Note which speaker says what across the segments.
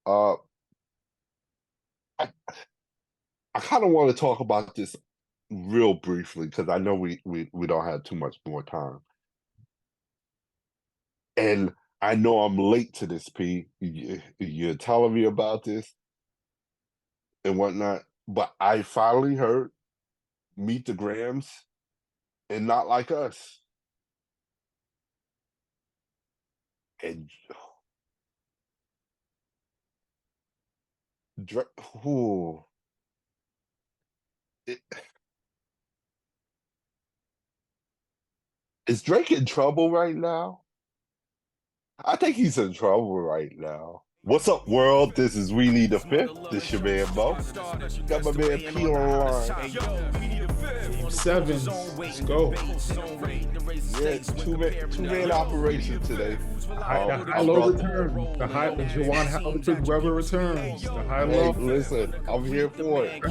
Speaker 1: Uh, I I kind of want to talk about this real briefly because I know we don't have too much more time, and I know I'm late to this. You're telling me about this and whatnot, but I finally heard Meet the Grams and Not Like Us, and Dra- ooh, it, is Drake in trouble right now? I think he's in trouble right now. What's up, world? This is We Need a Fifth. This your man Mo. Got my man P on the line.
Speaker 2: Game seven. Let's go.
Speaker 1: Yeah, two man operation today.
Speaker 2: The high
Speaker 1: Our
Speaker 2: low
Speaker 1: brother.
Speaker 2: return. The Juwan Havlicek Weber returns. The high
Speaker 1: Hey,
Speaker 2: low.
Speaker 1: listen, I'm here for it.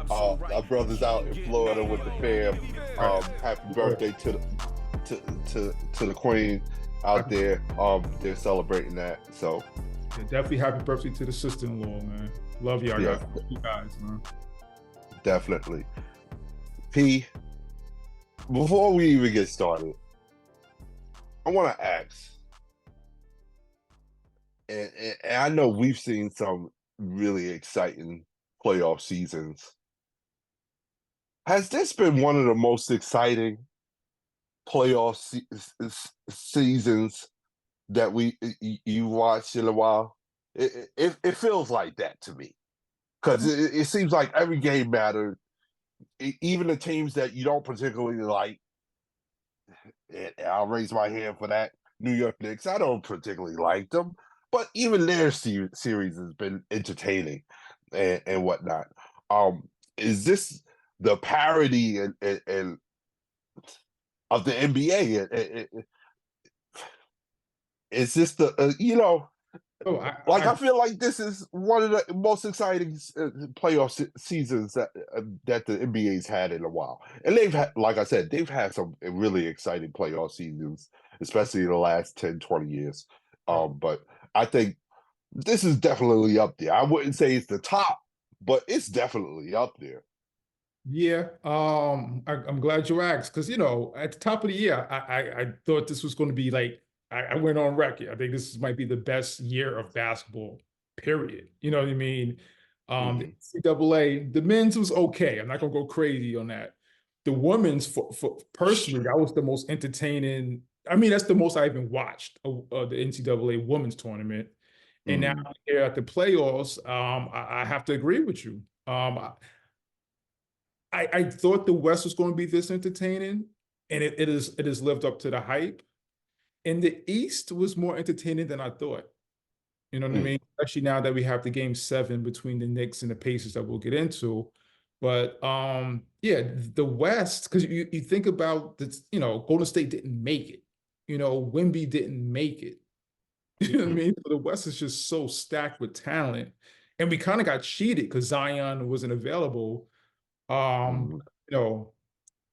Speaker 1: Our brother's out in Florida with the fam. Happy birthday to the queen out there. They're celebrating that. So
Speaker 2: Yeah, definitely happy birthday to the sister-in-law, man. Love y'all
Speaker 1: yeah,
Speaker 2: guys. You guys, man.
Speaker 1: definitely. P, before we even get started, I want to ask, and I know we've seen some really exciting playoff seasons. Has this been one of the most exciting playoff seasons that you watched in a while? It feels like that to me because it seems like every game mattered. Even the teams that you don't particularly like, and I'll raise my hand for that. New York Knicks, I don't particularly like them, but even their series has been entertaining and whatnot. Is this the parody and of the NBA? Is this the
Speaker 2: Oh,
Speaker 1: I feel like this is one of the most exciting playoff seasons that the NBA's had in a while, and they've had, like I said, they've had some really exciting playoff seasons, especially in the last 10, 20 years. But I think this is definitely up there. I wouldn't say it's the top, but it's definitely up there.
Speaker 2: yeah. I'm glad you asked because at the top of the year, I thought this was going to be like I went on record. I think this might be the best year of basketball, period. You know what I mean? The
Speaker 1: Hmm.
Speaker 2: NCAA, the men's was okay. I'm not gonna go crazy on that. The women's, for personally, that was the most entertaining. I mean, that's the most I even watched the NCAA women's tournament. And now
Speaker 1: Hmm.
Speaker 2: here at the playoffs, I have to agree with you. I thought the West was going to be this entertaining, and it has lived up to the hype. And the East was more entertaining than I thought. You know what I
Speaker 1: Hmm.
Speaker 2: mean? Especially now that we have the game seven between the Knicks and the Pacers that we'll get into. But yeah, the West, because you think about this, Golden State didn't make it. Wemby didn't make it. You know what I mean? So the West is just so stacked with talent. And we kind of got cheated because Zion wasn't available. Um,
Speaker 1: Hmm.
Speaker 2: you know,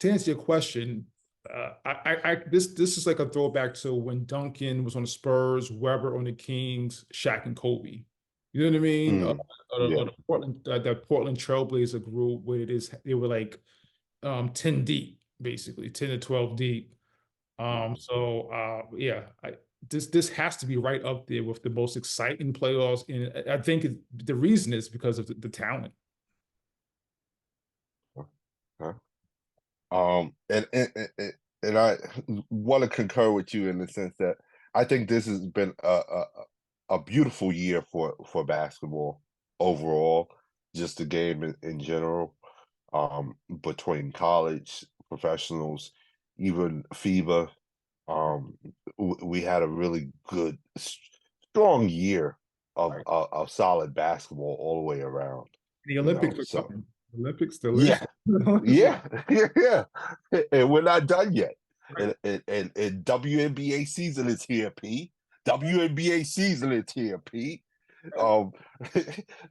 Speaker 2: to answer your question, this is like a throwback to when Duncan was on the Spurs, Webber on the Kings, Shaq and Kobe. You know what I mean?
Speaker 1: Hmm. Yeah.
Speaker 2: The Portland that Portland Trailblazer group where they were like 10 deep, basically 10 to 12 deep. Yeah, this has to be right up there with the most exciting playoffs, and I think the reason is because of the talent.
Speaker 1: Huh? And I want to concur with you in the sense that I think this has been a beautiful year for basketball overall, just the game in general, between college professionals, even FIBA. We had a really good, strong year of solid basketball all the way around.
Speaker 2: The
Speaker 1: You
Speaker 2: Olympics
Speaker 1: know,
Speaker 2: are
Speaker 1: so
Speaker 2: coming. The Olympics still is.
Speaker 1: yeah, yeah, yeah, and we're not done yet. And WNBA season is here, P. WNBA season is here, P. Um,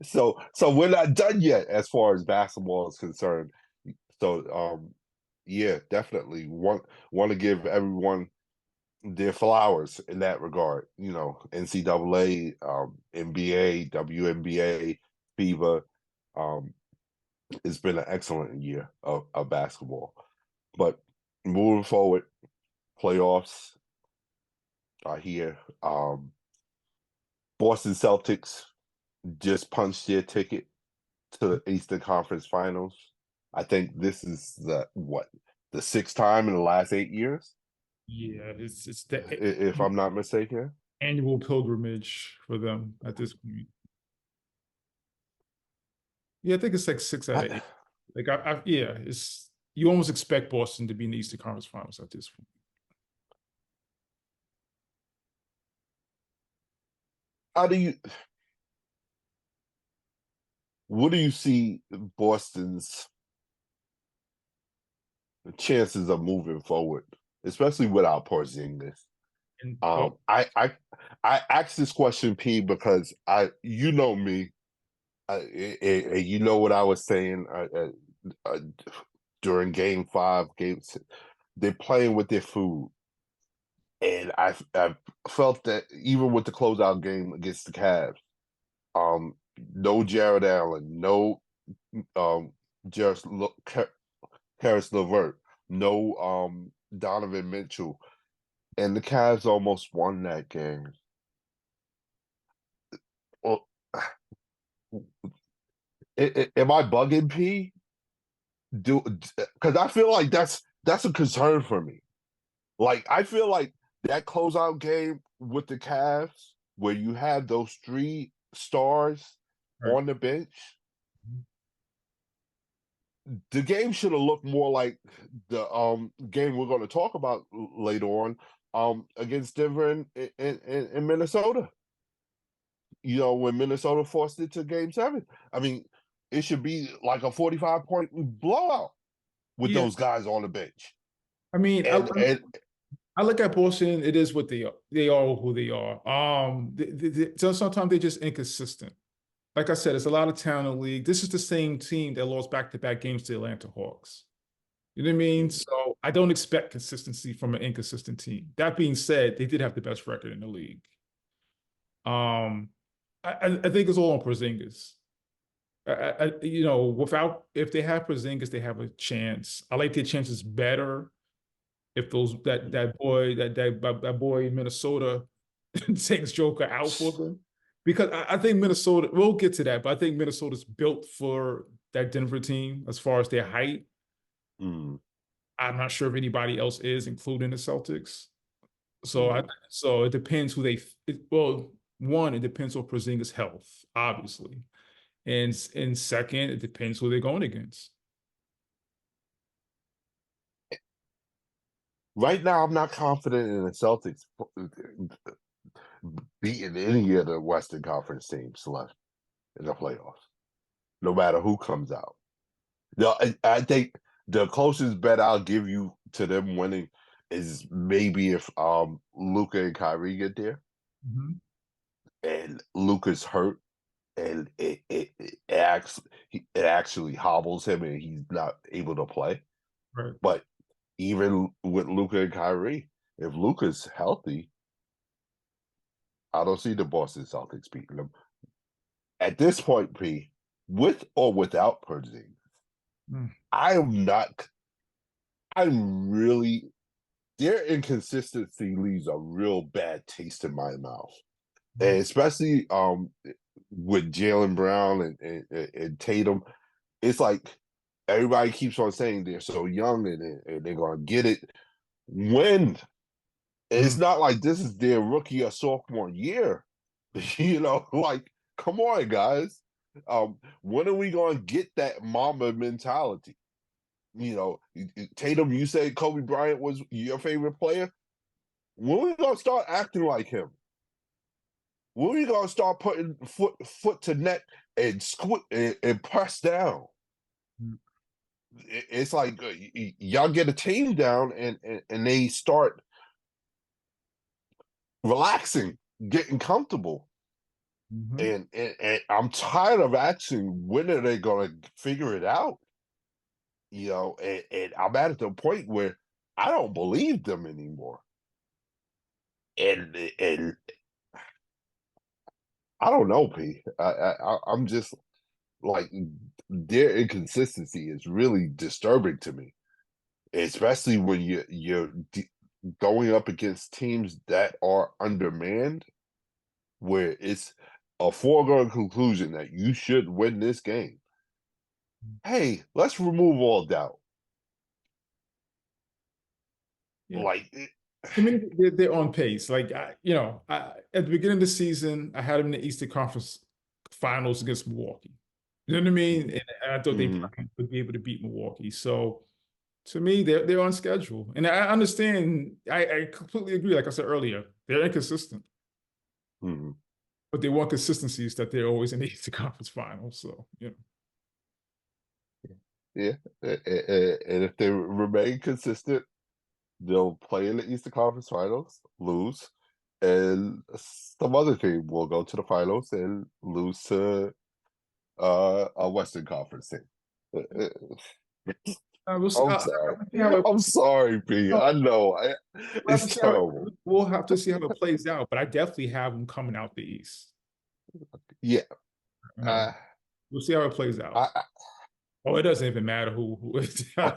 Speaker 1: so we're not done yet as far as basketball is concerned. So yeah, definitely want to give everyone their flowers in that regard. You know, NCAA, NBA, WNBA, FIBA. Um, it's been an excellent year of basketball. But moving forward, playoffs are here. Boston Celtics just punched their ticket to the Eastern Conference Finals. I think this is the sixth time in the last 8 years,
Speaker 2: Yeah, it's the
Speaker 1: if I'm not mistaken.
Speaker 2: annual pilgrimage for them at this point. Yeah, I think it's like 6 out of 8.
Speaker 1: I,
Speaker 2: Like yeah, it's you almost expect Boston to be in the Eastern Conference Finals at this point.
Speaker 1: how do you? What do you see Boston's chances of moving forward, especially without Porzingis?
Speaker 2: And
Speaker 1: Um, I I I asked this question, P, because you know me, and you know what I was saying uh, during Game 5, they're playing with their food, and I felt that even with the closeout game against the Cavs, no Jared Allen, no um, just Karis LeVert, no Donovan Mitchell, and the Cavs almost won that game. Well, am I bugging, P? Do because I feel like that's a concern for me. Like I feel like that closeout game with the Cavs, where you had those three stars
Speaker 2: right.
Speaker 1: on the bench, the game should have looked more like the game we're going to talk about later on against Denver and Minnesota. You know, when Minnesota forced it to Game 7. I mean, it should be like a 45-point blowout with
Speaker 2: Yeah,
Speaker 1: those guys on the bench.
Speaker 2: I mean,
Speaker 1: And
Speaker 2: I look at Boston. It is what they are. They are who they are. So sometimes they're just inconsistent. Like I said, it's a lot of talent in the league. This is the same team that lost back-to-back games to the Atlanta Hawks. You know what I mean? So I don't expect consistency from an inconsistent team. That being said, they did have the best record in the league. Um, I think it's all on Porzingis. Without if they have Porzingis, they have a chance. I like their chances better if those that boy in Minnesota takes Joker out for them. Because I think Minnesota, we'll get to that, but I think Minnesota's built for that Denver team as far as their height.
Speaker 1: mm,
Speaker 2: I'm not sure if anybody else is, including the Celtics. So
Speaker 1: mm.
Speaker 2: so it depends who well, one, it depends on Porzingis' health, obviously. And second, it depends who they're going against.
Speaker 1: Right now, I'm not confident in the Celtics beating any of the Western Conference teams left in the playoffs, no matter who comes out. No, I think the closest bet I'll give you to them winning is maybe if Luka and Kyrie get there
Speaker 2: Mhm.
Speaker 1: and Luka's hurt and it actually hobbles him and he's not able to play.
Speaker 2: Right.
Speaker 1: But even with Luka and Kyrie, if Luka's healthy, I don't see the Boston Celtics beating them. At this point, P, with or without Porzingis,
Speaker 2: Mm.
Speaker 1: I'm not. I'm really their inconsistency leaves a real bad taste in my mouth, and
Speaker 2: Mhm.
Speaker 1: especially with Jalen Brown and Tatum. It's like everybody keeps on saying they're so young and they're gonna get it. When it's
Speaker 2: Mm.
Speaker 1: not like this is their rookie or sophomore year, you know, like come on, guys. When are we gonna get that Mamba mentality? You know, Tatum, you say Kobe Bryant was your favorite player. When we gonna start acting like him? When we gonna start putting foot to net and and press down?
Speaker 2: Mm.
Speaker 1: It's like y'all get a team down and they start relaxing, getting comfortable.
Speaker 2: Mhm.
Speaker 1: And I'm tired of asking when are they gonna figure it out? You know, and I'm at the point where I don't believe them anymore. and I don't know, P. I'm just like their inconsistency is really disturbing to me, especially when you're going up against teams that are undermanned, where it's a foregone conclusion that you should win this game. Hey, let's remove all doubt.
Speaker 2: Yeah.
Speaker 1: Like,
Speaker 2: To me, they're on pace. Like, at the beginning of the season, I had them in the Eastern Conference Finals against Milwaukee. You know what I mean? And I thought they
Speaker 1: mhm,
Speaker 2: probably would be able to beat Milwaukee. So to me, they're on schedule. And I understand, I completely agree. Like I said earlier, they're inconsistent,
Speaker 1: mhm.
Speaker 2: but they want consistency is that they're always in the Eastern Conference Finals. So,
Speaker 1: Yeah, and if they remain consistent, they'll play in the Eastern Conference Finals, lose, and some other team will go to the finals and lose to a Western Conference team.
Speaker 2: we'll see,
Speaker 1: I'm sorry.
Speaker 2: we'll see how it,
Speaker 1: I'm sorry, P. I know
Speaker 2: we'll have to
Speaker 1: it's
Speaker 2: see how
Speaker 1: terrible.
Speaker 2: we'll have to see how it plays out. But I definitely have them coming out the East.
Speaker 1: Yeah,
Speaker 2: You know,
Speaker 1: uh,
Speaker 2: we'll see how it plays out.
Speaker 1: I,
Speaker 2: Oh, it doesn't even matter who is.
Speaker 1: I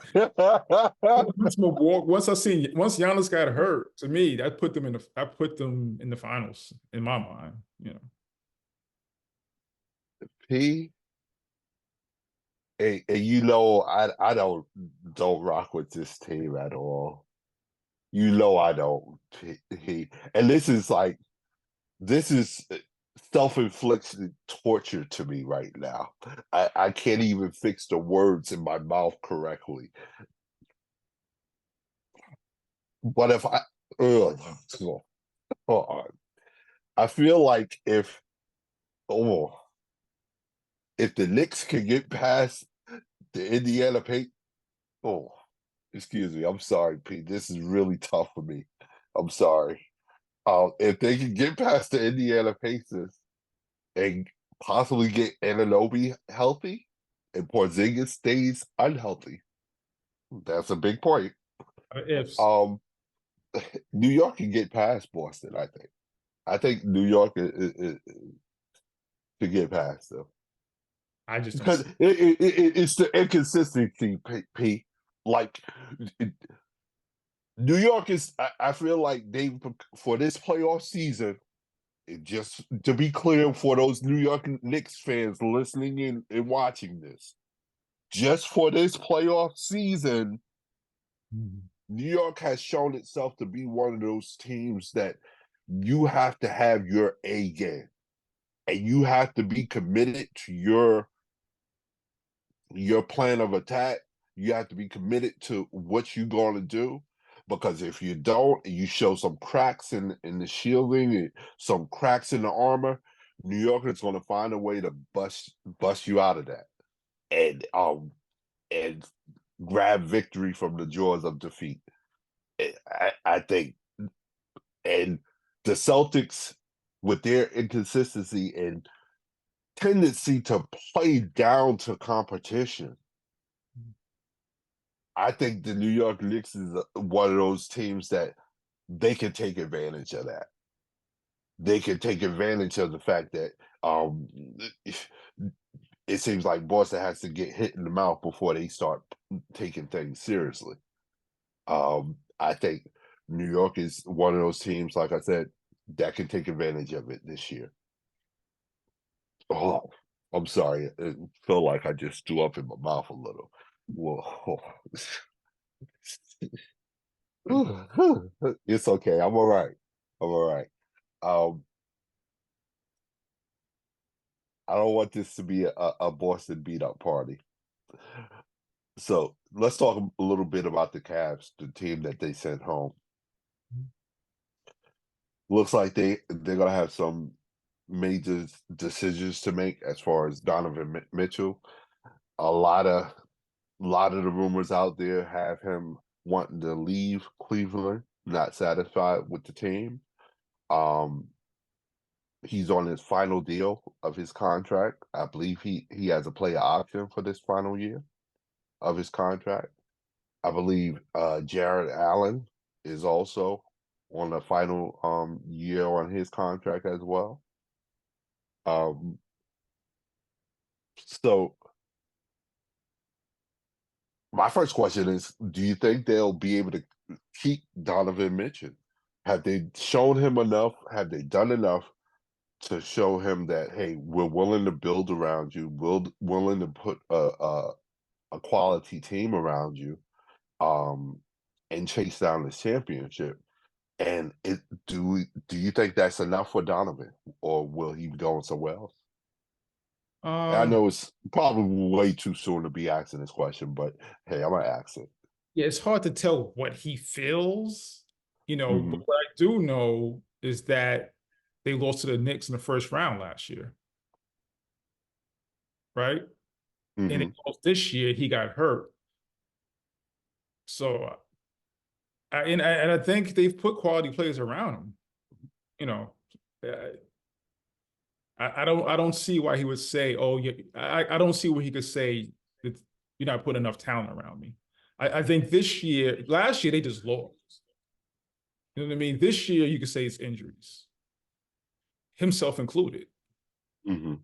Speaker 2: Once once Giannis got hurt, to me, I put them in the finals in my mind.
Speaker 1: P. And I don't rock with this team at all. I don't. And this is self-inflicted torture to me right now. I can't even fix the words in my mouth correctly. But if I ugh, hold on. I feel like oh if the Knicks can get past the Indiana Pacers, oh excuse me, I'm sorry, Pete. This is really tough for me. I'm sorry. If they can get past the Indiana Pacers and possibly get Anunoby healthy, and Porzingis stays unhealthy, that's a big point.
Speaker 2: Ifs.
Speaker 1: Um, New York can get past Boston. I think. I think New York to get past them
Speaker 2: I just don't
Speaker 1: because
Speaker 2: see.
Speaker 1: it's the inconsistency, P. Like New York is. I feel like they for this playoff season. Just to be clear for those New York Knicks fans listening in and watching this, just for this playoff season,
Speaker 2: Mhm.
Speaker 1: New York has shown itself to be one of those teams that you have to have your A game and you have to be committed to your plan of attack. You have to be committed to what you're going to do. Because if you don't, you show some cracks in the shielding, and some cracks in the armor, New York is going to find a way to bust you out of that, and grab victory from the jaws of defeat. I think, and the Celtics, with their inconsistency and tendency to play down to competition, I think the New York Knicks is one of those teams that they can take advantage of that. They can take advantage of the fact that um, it seems like Boston has to get hit in the mouth before they start taking things seriously. I think New York is one of those teams, like I said, that can take advantage of it this year. Oh, I'm sorry. I feel like I just threw up in my mouth a little. Whoa. It's okay. I'm all right. I'm all right. Um, I don't want this to be a Boston beat up party. So let's talk a little bit about the Cavs, the team that they sent home. Looks like they're gonna have some major decisions to make as far as Donovan Mitchell. A lot of the rumors out there have him wanting to leave Cleveland, not satisfied with the team. Um, he's on his final deal of his contract. I believe he has a player option for this final year of his contract. I believe Jared Allen is also on the final year on his contract as well. Um, so my first question is, do you think they'll be able to keep Donovan Mitchell? Have they shown him enough? Have they done enough to show him that, hey, we're willing to build around you, willing to put a quality team around you, um, and chase down this championship? And do you think that's enough for Donovan, or will he be going somewhere else? And I
Speaker 2: Um,
Speaker 1: know it's probably way too soon to be asking this question, but hey, I'm gonna ask it.
Speaker 2: yeah, it's hard to tell what he feels, but
Speaker 1: Hmm.
Speaker 2: what I do know is that they lost to the Knicks in the first round last year, right? And they
Speaker 1: Hmm.
Speaker 2: lost this year, he got hurt. So, and I think they've put quality players around him. You know, Uh, I don't see why he would say, "Oh, yeah." I don't see where he could say that you're not putting enough talent around me. I think last year they just lost. You know what I mean? This year you could say it's injuries, himself included.
Speaker 1: Hmm.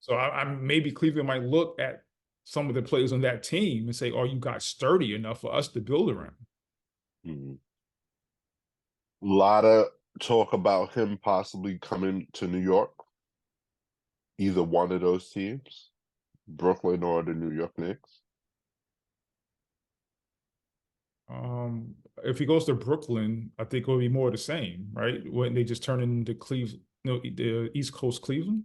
Speaker 2: So I maybe Cleveland might look at some of the players on that team and say, "Are you guys sturdy enough for us to build around?"
Speaker 1: Hmm. A lot of talk about him possibly coming to New York, either one of those teams, Brooklyn or the New York Knicks.
Speaker 2: If he goes to Brooklyn, I think it'll be more of the same, right? When they just turn into Cleveland, the East Coast Cleveland,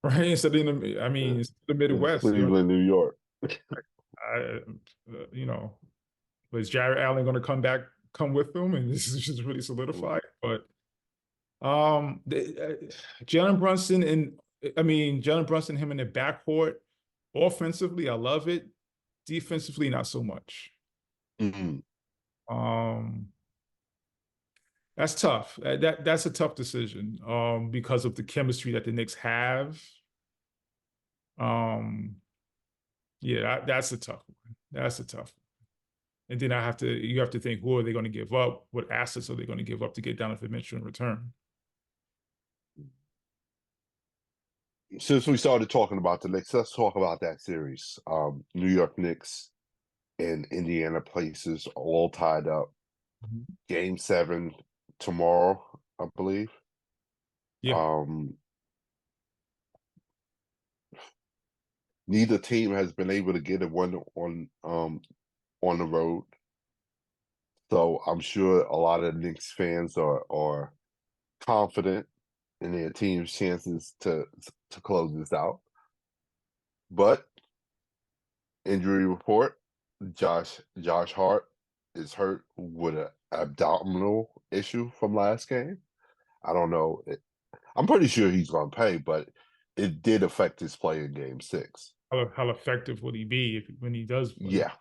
Speaker 2: right? Instead of I mean, it's the Midwest.
Speaker 1: Cleveland, New York.
Speaker 2: I, was Jared Allen going to come with them, and this is just really solidified. But Jalen Brunson Jalen Brunson, him in the backcourt, offensively, I love it. Defensively, not so much.
Speaker 1: Hmm.
Speaker 2: Um, that's tough. That's a tough decision. Because of the chemistry that the Knicks have. Um, yeah, that's a tough one. That's a tough one. And then you have to think, who are they going to give up? What assets are they going to give up to get Donovan Mitchell in return?
Speaker 1: Since we started talking about the Knicks, let's talk about that series. New York Knicks and Indiana places all tied up.
Speaker 2: Mhm.
Speaker 1: Game 7 tomorrow, I believe.
Speaker 2: Yeah.
Speaker 1: Um, Neither team has been able to get a one on the road. So I'm sure a lot of Knicks fans are confident in their team's chances to close this out. But injury report, Josh Hart is hurt with an abdominal issue from last game. I don't know. I'm pretty sure he's going to play, but it did affect his play in Game 6.
Speaker 2: How effective would he be when he does play?
Speaker 1: Yeah.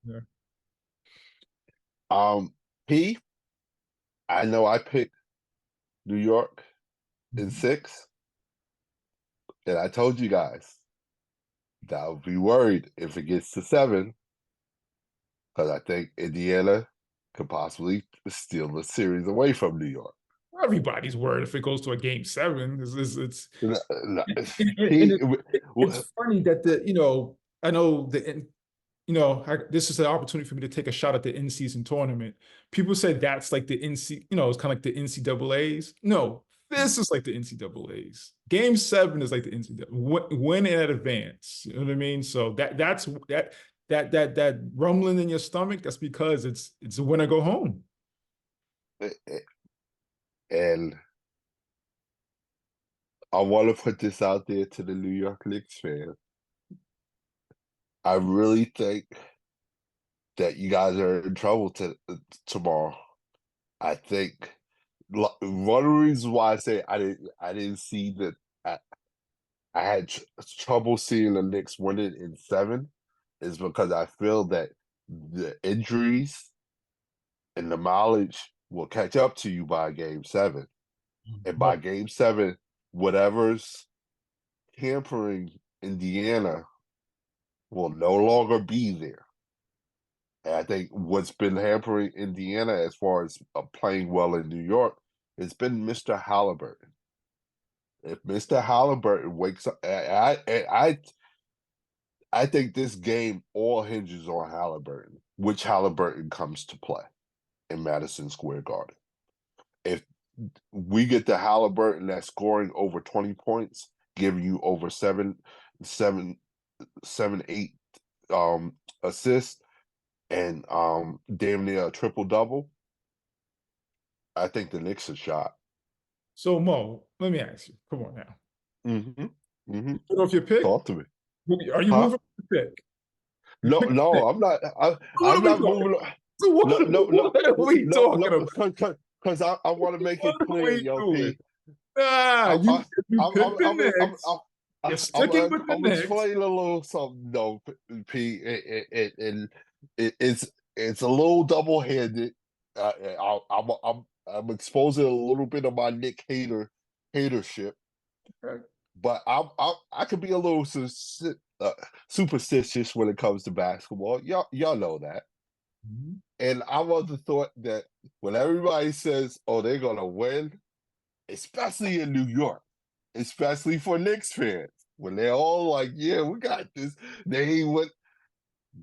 Speaker 2: Yeah.
Speaker 1: Um, P, I know I picked New York in
Speaker 2: Mhm.
Speaker 1: 6, and I told you guys that I would be worried if it gets to 7, because I think Indiana could possibly steal the series away from New York.
Speaker 2: Everybody's worried if it goes to a game 7.
Speaker 1: No, no,
Speaker 2: And
Speaker 1: P,
Speaker 2: it's funny that I know this is an opportunity for me to take a shot at the in-season tournament. People say that's like the it's kind of like the NCAA's. No, this is like the NCAA's. Game 7 is like the NCAA. Win in advance. You know what I mean? So that rumbling in your stomach, that's because it's a win or go home.
Speaker 1: and I want to put this out there to the New York Knicks fans. I really think that you guys are in trouble tomorrow. I think one of the reasons why I say I didn't see that I had trouble seeing the Knicks winning in 7 is because I feel that the injuries and the mileage will catch up to you by Game 7, and by
Speaker 2: But
Speaker 1: Game 7, whatever's hampering Indiana will no longer be there. And I think what's been hampering Indiana as far as playing well in New York has been Mr. Halliburton. If Mr. Halliburton wakes up, I think this game all hinges on Halliburton, which Halliburton comes to play in Madison Square Garden. If we get the Halliburton that's scoring over 20 points, giving you over seven, 8 assists, and damn near a triple double, I think the Knicks are shot.
Speaker 2: So Mo, let me ask you. Come on now.
Speaker 1: Mm-hmm. Mm-hmm.
Speaker 2: Put off your pick.
Speaker 1: Talk to me.
Speaker 2: Are you
Speaker 1: Huh?
Speaker 2: moving off the pick? You
Speaker 1: No,
Speaker 2: picked the
Speaker 1: no,
Speaker 2: pick.
Speaker 1: I'm not.
Speaker 2: So what
Speaker 1: I'm
Speaker 2: are we
Speaker 1: not
Speaker 2: talking
Speaker 1: moving.
Speaker 2: about? So what,
Speaker 1: No, no, no,
Speaker 2: what are we talking
Speaker 1: no,
Speaker 2: about?
Speaker 1: because I want to make
Speaker 2: What
Speaker 1: it
Speaker 2: are
Speaker 1: clear,
Speaker 2: we
Speaker 1: yo,
Speaker 2: doing?
Speaker 1: P.
Speaker 2: Ah,
Speaker 1: I'm,
Speaker 2: you picked the Knicks.
Speaker 1: I'm,
Speaker 2: You're sticking with the
Speaker 1: I'm
Speaker 2: Knicks.
Speaker 1: explaining a little something, though, P. It's a little double-handed. I'm exposing a little bit of my Nick hatership,
Speaker 2: Okay.
Speaker 1: but I could be a little superstitious when it comes to basketball. Y'all know that.
Speaker 2: Mhm.
Speaker 1: And I was the thought that when everybody says, "Oh, they're gonna win," especially in New York, especially for Knicks fans, when they're all like, "Yeah, we got this," they would.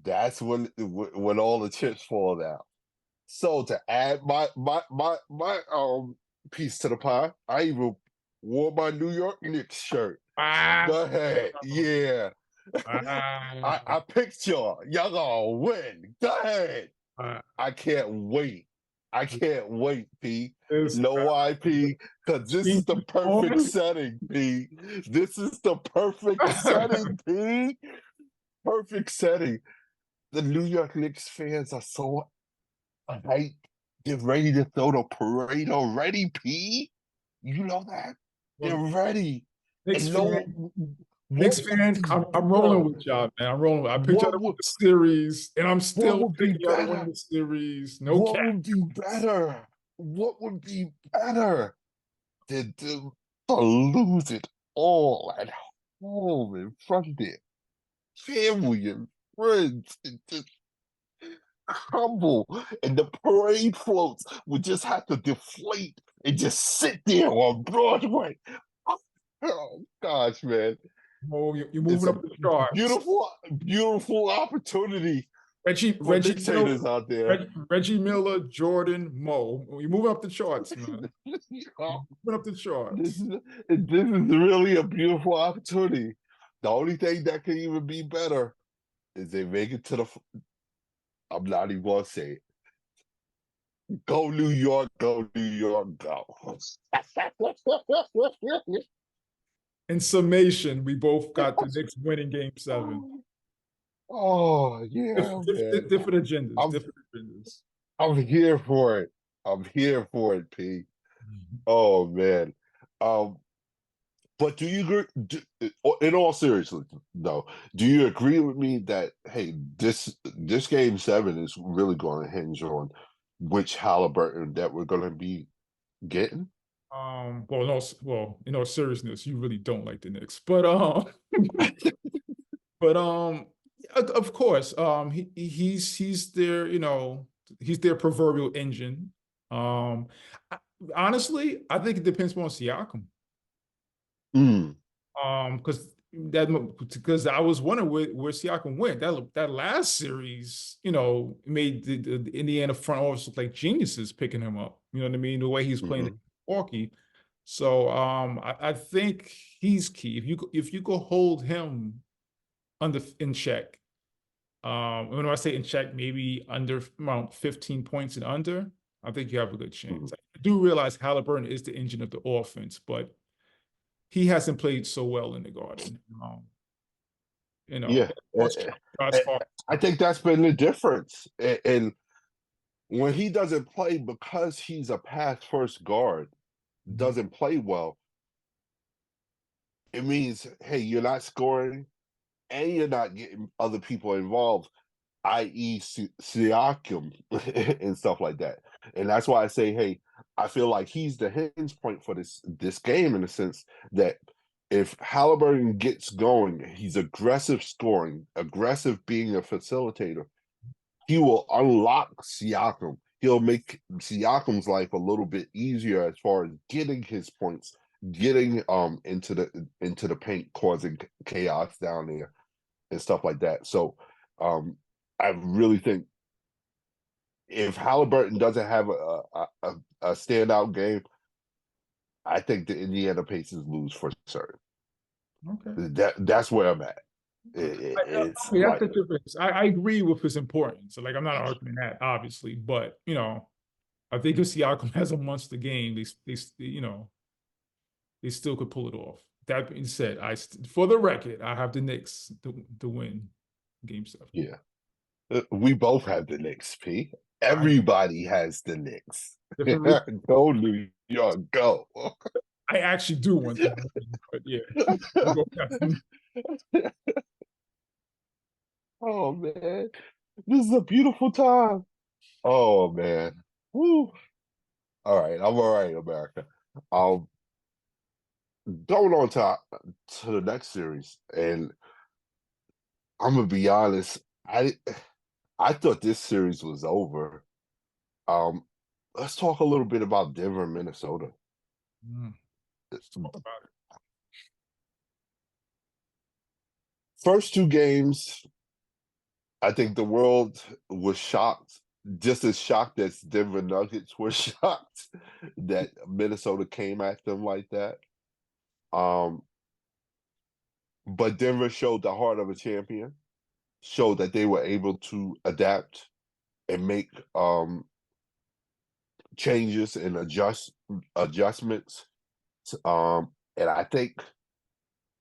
Speaker 1: That's when all the chips fall down. So to add my piece to the pie, I even wore my New York Knicks shirt.
Speaker 2: Ah,
Speaker 1: Go ahead, yeah. I
Speaker 2: ah,
Speaker 1: picked y'all. Y'all gonna win. Go ahead.
Speaker 2: ah.
Speaker 1: I can't wait. I can't wait, P.
Speaker 2: This
Speaker 1: Know
Speaker 2: guy.
Speaker 1: why, P? Because this is the perfect
Speaker 2: On.
Speaker 1: setting, P. This is the perfect setting, P. Perfect setting. The New York Knicks fans are so hyped. They're ready to throw the parade already, P. You know that? They're
Speaker 2: Well,
Speaker 1: ready.
Speaker 2: Knicks
Speaker 1: And
Speaker 2: fan,
Speaker 1: no,
Speaker 2: Knicks
Speaker 1: what would
Speaker 2: fans,
Speaker 1: be
Speaker 2: I'm rolling
Speaker 1: better?
Speaker 2: with y'all, man. I'm rolling. I picked y'all to
Speaker 1: What
Speaker 2: win
Speaker 1: would
Speaker 2: the series, and I'm
Speaker 1: what
Speaker 2: still
Speaker 1: would be
Speaker 2: picking y'all to win
Speaker 1: better?
Speaker 2: the series. No
Speaker 1: What
Speaker 2: cap.
Speaker 1: would be better? What would be better to lose it all at home in front of their family and friends and just humble, and the parade floats would just have to deflate and just sit there on Broadway. Oh gosh, man.
Speaker 2: Oh, you're
Speaker 1: It's
Speaker 2: moving
Speaker 1: a
Speaker 2: up the charts.
Speaker 1: beautiful, beautiful opportunity for
Speaker 2: Reggie Miller,
Speaker 1: dictators out there.
Speaker 2: Reggie Miller, Jordan, Mo. You're moving up the charts, man.
Speaker 1: Oh,
Speaker 2: Moving up the
Speaker 1: this
Speaker 2: charts.
Speaker 1: is this is really a beautiful opportunity. The only thing that could even be better is they make it to the. I'm not even gonna say it. Go New York, go New York, go.
Speaker 2: In summation, we both got the Knicks winning Game 7.
Speaker 1: Oh yeah, man.
Speaker 2: Different agendas.
Speaker 1: I'm
Speaker 2: Different agendas.
Speaker 1: I'm here for it. I'm here for it, P. Oh man. Um, but do you agree? In all seriousness, though, do you agree with me that hey, this game 7 is really going to hinge on which Halliburton that we're going to be getting?
Speaker 2: Well, no, well, in all seriousness, you really don't like the Knicks, but but of course, he's their, he's their proverbial engine. I- Honestly, I think it depends more on Siakam.
Speaker 1: Mm,
Speaker 2: Because I was wondering where Siakam went. That last series, made the Indiana front office look like geniuses picking him up. You know what I mean? The way he's playing in
Speaker 1: mhm.
Speaker 2: Milwaukee. So I think he's key. If you could hold him in check, when I say in check, maybe under around 15 points and under, I think you have a good chance.
Speaker 1: Mhm.
Speaker 2: I do realize Halliburton is the engine of the offense, but he hasn't played so well in the Garden. You know,
Speaker 1: Yeah,
Speaker 2: shots
Speaker 1: eh,
Speaker 2: far.
Speaker 1: I think that's been the difference. And when he doesn't play because he's a pass first guard,
Speaker 2: Mhm.
Speaker 1: doesn't play well, it means hey, you're not scoring and you're not getting other people involved, i.e., Siakam and stuff like that. And that's why I say, hey, I feel like he's the hinge point for this game in the sense that if Halliburton gets going, he's aggressive scoring, aggressive being a facilitator. he will unlock Siakam. He'll make Siakam's life a little bit easier as far as getting his points, getting into the paint, causing chaos down there and stuff like that. So I really think if Halliburton doesn't have a standout game, I think the Indiana Pacers lose for certain.
Speaker 2: Okay.
Speaker 1: That's where I'm at.
Speaker 2: I
Speaker 1: It's
Speaker 2: mean, that's
Speaker 1: like,
Speaker 2: the difference. I agree with his importance. So, like, I'm not arguing that, obviously, but I think if Siakam has a monster game, they still could pull it off. That being said, for the record, I have the Knicks to win Game 7.
Speaker 1: yeah, we both have the Knicks, P.
Speaker 2: I
Speaker 1: Everybody has the Knicks.
Speaker 2: different.
Speaker 1: Go New York, go.
Speaker 2: I actually do want them to win, but yeah, we both have them.
Speaker 1: Oh man, this is a beautiful time. Oh man. Woo. All right, I'm all right, America. Um, Going on to the next series, and I'm gonna be honest. I thought this series was over. Um, let's talk a little bit about Denver, Minnesota.
Speaker 2: Let's talk about it.
Speaker 1: First two games, I think the world was shocked, just as shocked as Denver Nuggets were shocked that Minnesota came at them like that. Um, but Denver showed the heart of a champion, showed that they were able to adapt and make changes and adjustments. And I think,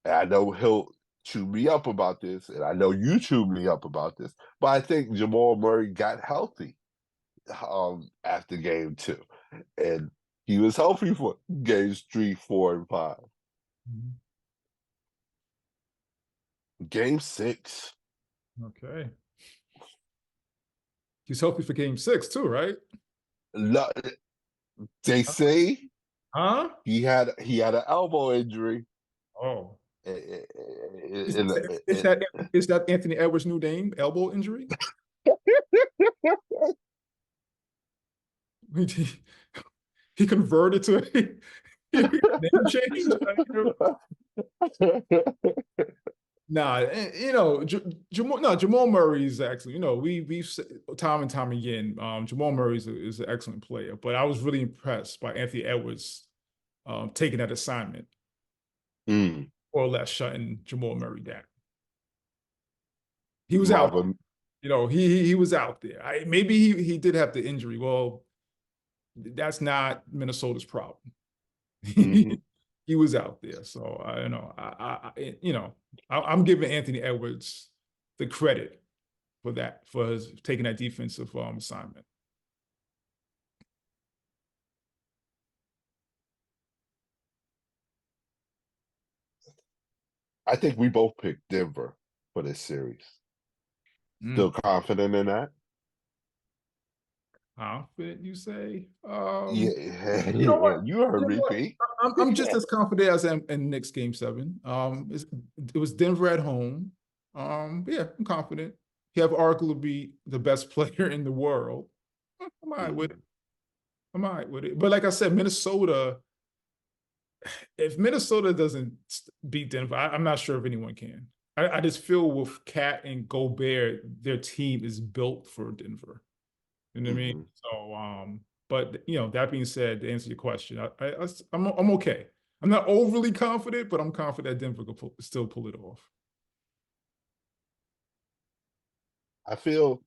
Speaker 1: and I know he'll chew me up about this, and I know you chew me up about this, but I think Jamal Murray got healthy after game 2. And he was healthy for games 3, 4, and 5.
Speaker 2: Mhm.
Speaker 1: Game 6.
Speaker 2: Okay. He's healthy for Game 6 too, right?
Speaker 1: They say
Speaker 2: Huh?
Speaker 1: he had an elbow injury.
Speaker 2: Oh. Is,
Speaker 1: In,
Speaker 2: is that is that Anthony Edwards' new name? Elbow injury? He converted to a name change. Nah, Jamal Murray is actually, we've said time and time again, Jamal Murray is an excellent player, but I was really impressed by Anthony Edwards taking that assignment,
Speaker 1: Mm.
Speaker 2: or less shutting Jamal Murray down. He was out,
Speaker 1: Marvin.
Speaker 2: he was out there. Maybe he did have the injury. Well, that's not Minnesota's problem.
Speaker 1: Mm-hmm.
Speaker 2: He was out there, so I'm giving Anthony Edwards the credit for that, for his taking that defensive assignment.
Speaker 1: I think we both picked Denver for this series. Still confident in that?
Speaker 2: Confident, you say?
Speaker 1: Yeah,
Speaker 2: You know what?
Speaker 1: you heard me, Pete.
Speaker 2: I'm just as confident as in Knicks Game 7. It was Denver at home. Yeah, I'm confident. You have arguably the best player in the world. I'm all right with it. I'm all right with it. But like I said, Minnesota, if Minnesota doesn't beat Denver, I'm not sure if anyone can. I just feel with Cat and Gobert, their team is built for Denver. You know what I mean? So, but that being said, to answer your question, I'm okay. I'm not overly confident, but I'm confident that Denver could still pull it off.
Speaker 1: I feel.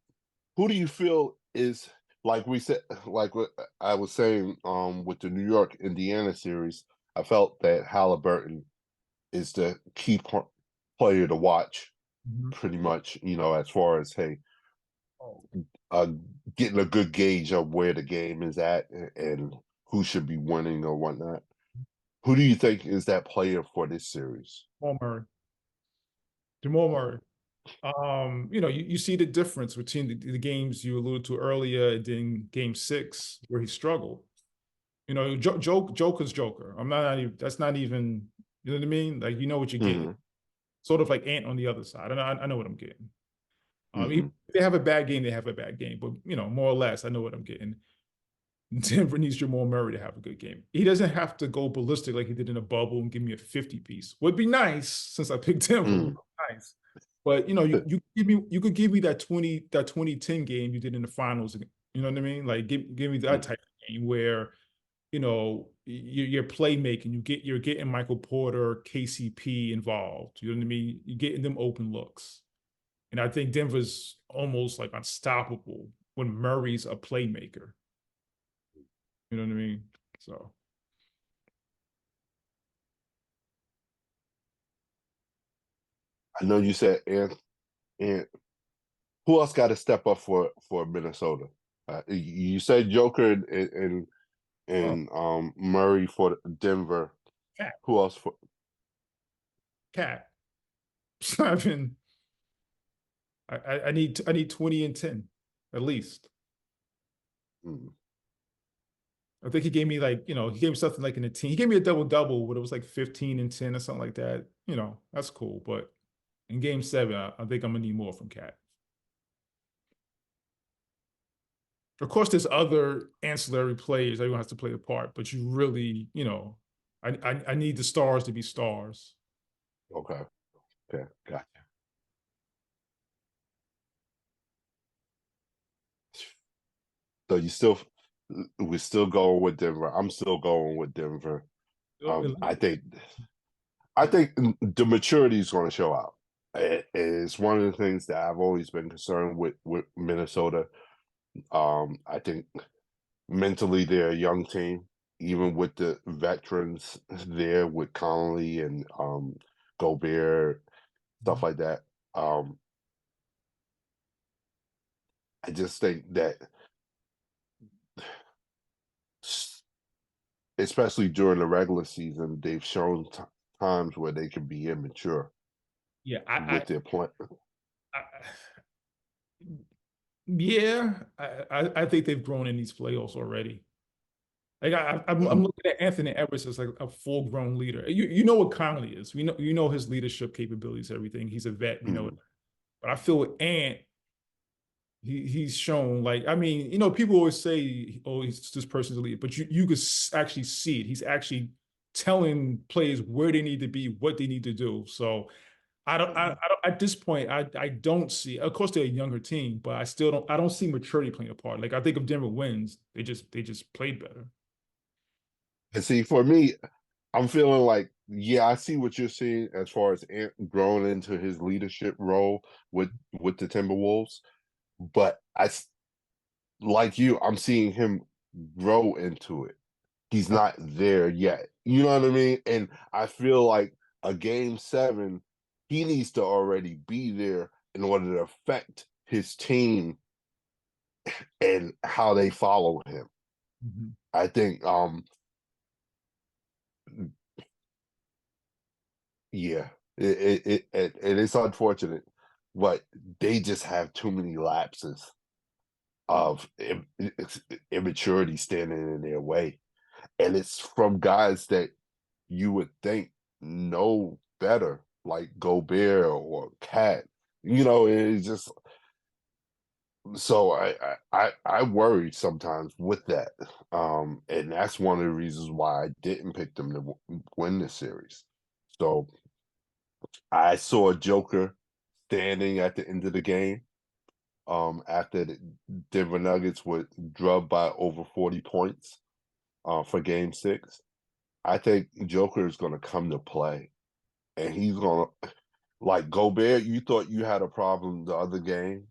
Speaker 1: Who do you feel is, like we said, like what I was saying with the New York Indiana series? I felt that Halliburton is the key player to watch, pretty much. As far as, hey, uh, getting a good gauge of where the game is at and who should be winning or whatnot. Who do you think is that player for this series?
Speaker 2: Jamal Murray. Jamal Murray. You see the difference between the games you alluded to earlier and then Game 6 where he struggled. Joker's Joker. I'm not even. That's not even. You know what I mean? Like, you know what you're getting. Sort of like Ant on the other side. I know what I'm getting. If
Speaker 1: Mm-hmm.
Speaker 2: they have a bad game, they have a bad game. But more or less, I know what I'm getting. Denver needs Jamal Murray to have a good game. He doesn't have to go ballistic like he did in a bubble and give me a 50 piece. Would be nice since I picked Denver. Would
Speaker 1: Mm.
Speaker 2: be nice. But you could give me that 2010 game you did in the finals. You know what I mean? Like give me that type of game where you're playmaking. You're getting Michael Porter, KCP involved. You know what I mean? You're getting them open looks. And I think Denver's almost like unstoppable when Murray's a playmaker. You know what I mean? So
Speaker 1: I know you said and who else got to step up for Minnesota? You said Joker
Speaker 2: oh,
Speaker 1: and Murray for Denver.
Speaker 2: cat,
Speaker 1: Who else for?
Speaker 2: cat. I mean, I need 20 and 10 at least.
Speaker 1: Mm.
Speaker 2: I think he gave me he gave me something like in a team. He gave me a double but it was like 15 and 10 or something like that. That's cool. But in game 7, I think I'm gonna need more from Cat. Of course, there's other ancillary players. Everyone has to play a part, but you really, I need the stars to be stars.
Speaker 1: Okay, okay, gotcha. So we're still going with Denver. I'm still going with Denver. Um, I think I think the maturity is going to show out. It's one of the things that I've always been concerned with Minnesota. I think mentally they're a young team, even with the veterans there with Connolly and Gobert, stuff like that. Um, I just think that, especially during the regular season, they've shown times where they can be immature
Speaker 2: Yeah,
Speaker 1: with their play.
Speaker 2: I yeah, I think they've grown in these playoffs already. Like I'm
Speaker 1: Um,
Speaker 2: looking at Anthony Edwards as like a full grown leader. You know what Conley is. We know his leadership capabilities, everything. He's a vet. We know it.
Speaker 1: mm,
Speaker 2: But I feel with Ant, he's shown like people always say, oh, this person's a leader, but you could actually see it. He's actually telling players where they need to be, what they need to do. So I don't at this point I don't see. Of course, they're a younger team, but I don't see maturity playing a part. Like I think if Denver wins, they just played better.
Speaker 1: and see, for me, I'm feeling like, yeah, I see what you're seeing as far as Ant growing into his leadership role with the Timberwolves, but like you, I'm seeing him grow into it. He's
Speaker 2: Okay.
Speaker 1: not there yet. You know what I mean? And I feel like a game 7, he needs to already be there in order to affect his team and how they follow him.
Speaker 2: Mhm.
Speaker 1: I think yeah, it is unfortunate, but they just have too many lapses of immaturity standing in their way, and it's from guys that you would think know better, like Gobert or Cat. It's just so I worry sometimes with that, and that's one of the reasons why I didn't pick them to win this series. So I saw Joker standing at the end of the game, after the Denver Nuggets were drubbed by over 40 points for game 6. I think Joker is going to come to play, and he's going to, like Gobert, you thought you had a problem the other game